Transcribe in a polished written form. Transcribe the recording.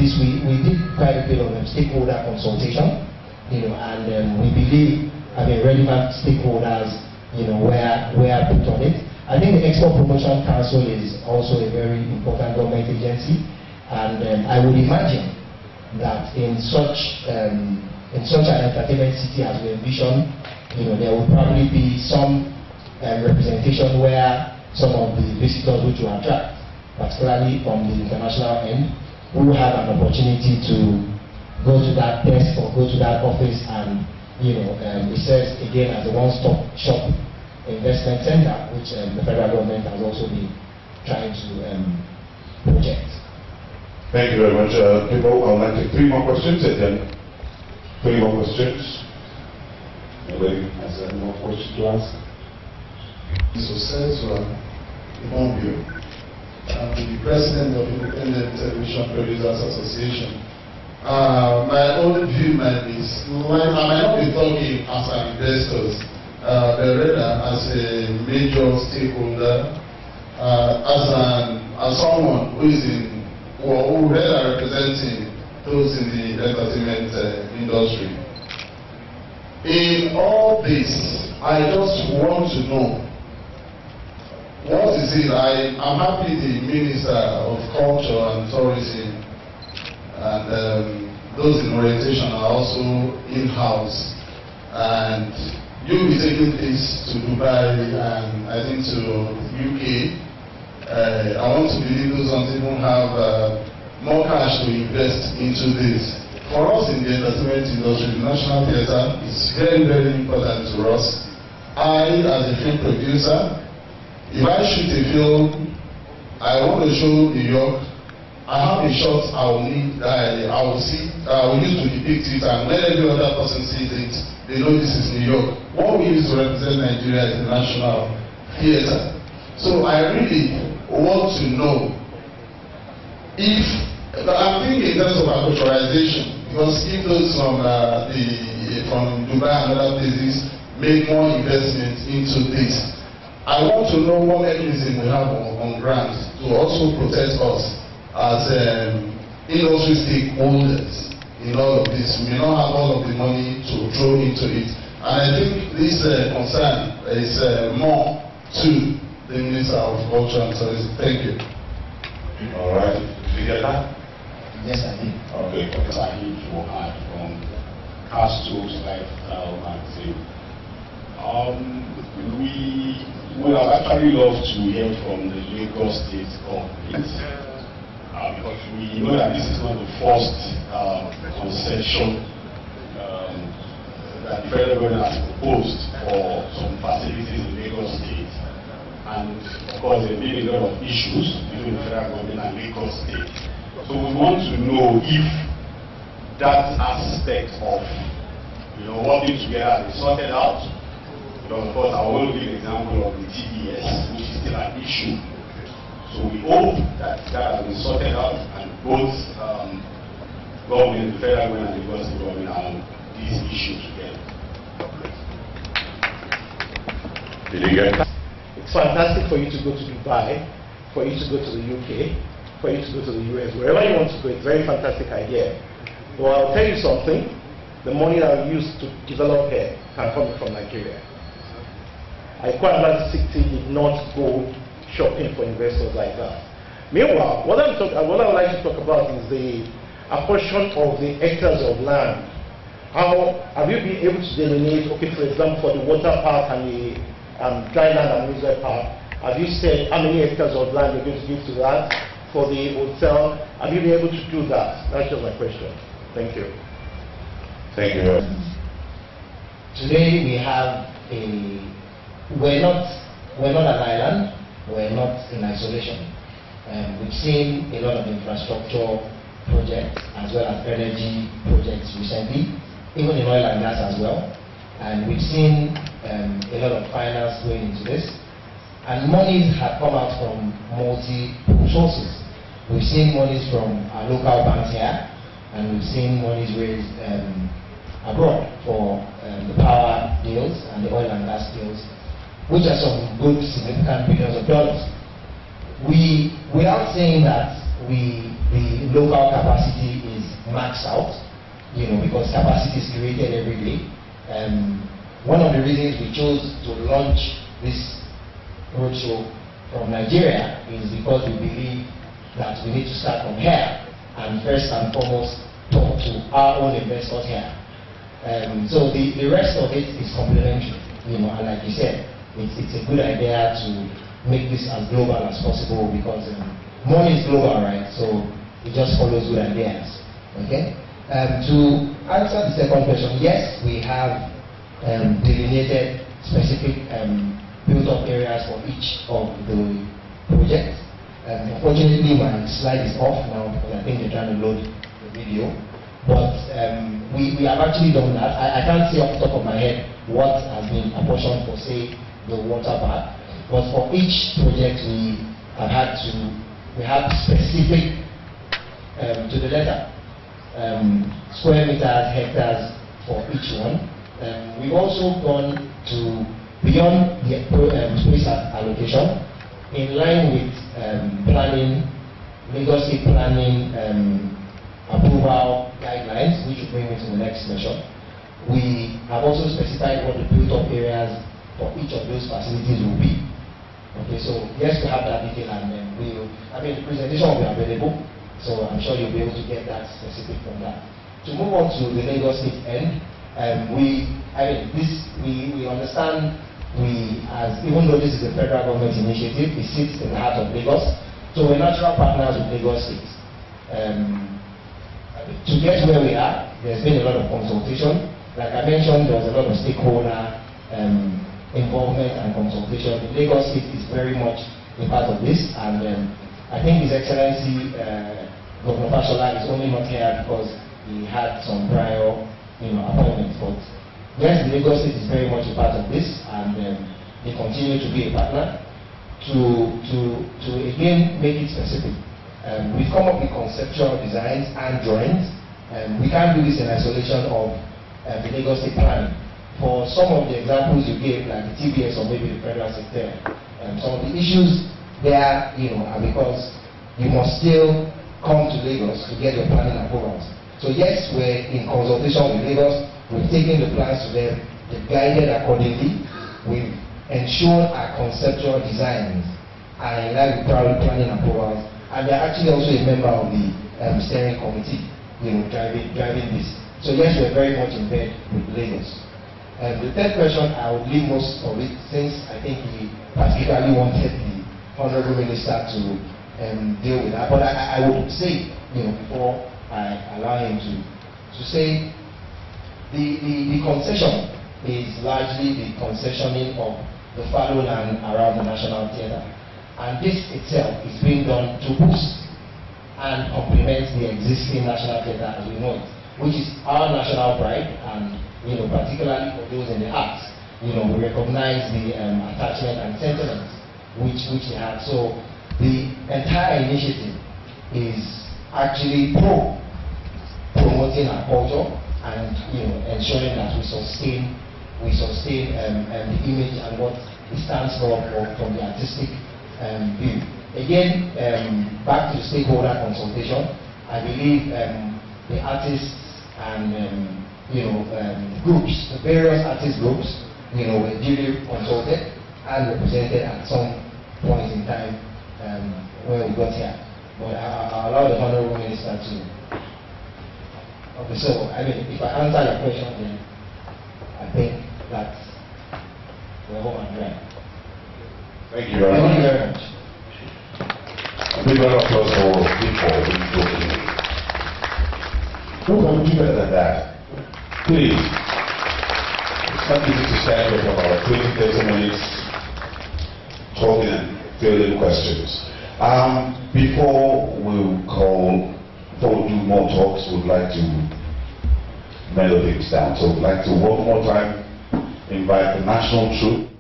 this, we did quite a bit of stakeholder consultation, and we believe relevant stakeholders, were put on it. I think the Export Promotion Council is also a very important government agency, and I would imagine that in such an entertainment city as we envision, there will probably be some representation where some of the visitors which will attract, particularly from the international end, who have an opportunity to go to that desk or go to that office and it serves again as a one-stop shop investment center, which the federal government has also been trying to project. Thank you very much. People, I would like to take 3 more questions and then 3 more questions. Anybody has any more questions to ask? So, Sensor Imonvio, the president of Independent Television Producers Association. My own view might be, I might not be talking as an investor, but rather as a major stakeholder, as someone who is in, or who rather representing those in the entertainment industry. In all this, I just want to know, what is it? I'm happy the Minister of Culture and Tourism and those in orientation are also in-house, and you'll be taking this to Dubai and I think to UK. I want to believe those ones even have more cash to invest into this. For us in the entertainment industry, the National Theatre is very, very important to us. I, as a film producer, if I shoot a film, I want to show New York, I have a shot I will need, I will use to depict it, and when every other person sees it, they know this is New York. What we use to represent Nigeria is the National Theatre. So I really want to know if, I'm thinking in terms of acculturation, because if those from Dubai and other places make more investment into this, I want to know what mechanism we have on ground to also protect us as industry stakeholders in all of this. We may not have all of the money to throw into it. And I think this concern is more to the Minister of Culture and Tourism. Thank you. All right. Did you get that? Yes, I did. Okay. I need to add from Castro's Lifestyle magazine. We would have actually loved to hear from the Lagos State government because we know that this is not the first concession that the federal government has proposed for some facilities in Lagos State. And of course, there may be a lot of issues between the federal government and Lagos State. So we want to know if that aspect of working together is sorted out. Because of course, I will give an example of the TBS, which is still an issue. So we hope that that has been sorted out, and both government, the federal government and the Lagos State government are on these issues together. Did you get that? It's fantastic for you to go to Dubai, for you to go to the UK, for you to go to the US, wherever you want to go. It's a very fantastic idea. Well, I'll tell you something. The money that we used to develop here can come from Nigeria. Atlantic City did not go shopping for investors like that. Meanwhile, what I would like to talk about is the apportion of the hectares of land. How have you been able to delineate, okay, for example, for the water park and the dryland amusement park, have you said how many hectares of land you're going to give to that? For the hotel, have you been able to do that? That's just my question. Thank you. Thank you. Today we have we're not an island, we're not in isolation. We've seen a lot of infrastructure projects as well as energy projects recently, even in oil and gas as well. And we've seen a lot of finance going into this. And monies have come out from multiple sources. We've seen monies from our local banks here, and we've seen monies raised abroad for the power deals and the oil and gas deals, which are some good, significant billions of dollars. Without saying that we the local capacity is maxed out, because capacity is created every day. One of the reasons we chose to launch this roadshow from Nigeria is because we believe that we need to start from here and first and foremost talk to our own investors here. So the rest of it is complementary, and like you said, it's a good idea to make this as global as possible because money is global, right? So it just follows good ideas. Okay. To answer the second question, yes, we have delineated specific built-up areas for each of the projects. Unfortunately, my slide is off now because I think they're trying to load the video. But we have actually done that. I can't see off the top of my head what has been apportioned for, say, the water bath. But for each project, we have specific to the letter square meters, hectares for each one. We've also gone to beyond the space allocation in line with planning, Lagos State planning approval guidelines, which will bring me to the next measure. We have also specified what the built-up areas for each of those facilities will be. Okay, so yes, we have that detail, and then the presentation will be available, so I'm sure you'll be able to get that specific from that. To move on to the Lagos State end, we understand even though this is a federal government initiative, it sits in the heart of Lagos, so we're natural partners with Lagos State. To get where we are, there's been a lot of consultation. Like I mentioned, there's a lot of stakeholder involvement and consultation. Lagos State is very much a part of this, and I think His Excellency Governor Fashola is only not here because he had some prior appointments. But yes, Lagos State is very much a part of this, and they continue to be a partner. To again make it specific, we've come up with conceptual designs and drawings. We can't do this in isolation of the Lagos State planning. For some of the examples you gave, like the TBS or maybe the federal sector, some of the issues there, are because you must still come to Lagos to get your planning approvals. So yes, we're in consultation with Lagos. We've taken the plans to them. They've guided accordingly. We've ensured our conceptual designs are in line with priority planning approvals, and they're actually also a member of the steering committee, driving this. So yes, we're very much in bed with Lagos. The third question, I would leave most of it, since I think he particularly wanted the Honorable Minister to deal with that. But I would say, before I allow him to say, the concession is largely the concessioning of the fallow land around the National Theatre. And this itself is being done to boost and complement the existing National Theatre as we know it, which is our national pride, and particularly for those in the arts, we recognize the attachment and sentiments which they have. So the entire initiative is actually promoting our culture and ensuring that we sustain the image and what it stands for from the artistic view. Again, back to the stakeholder consultation, I believe the artists and groups, the various artist groups, were duly consulted and represented at some point in time when we got here. But I'll allow the Honorable Minister to. Okay, so if I answer your question, then I think that we're home and dry. Thank you very much. Thank you very much. A big round of applause for people being talking. Who can do better than that? Please. It's not easy to stand here for about 20-30 minutes talking and fielding questions. Before we do more talks, we'd like to mellow things down. So we'd like to one more time invite the national troupe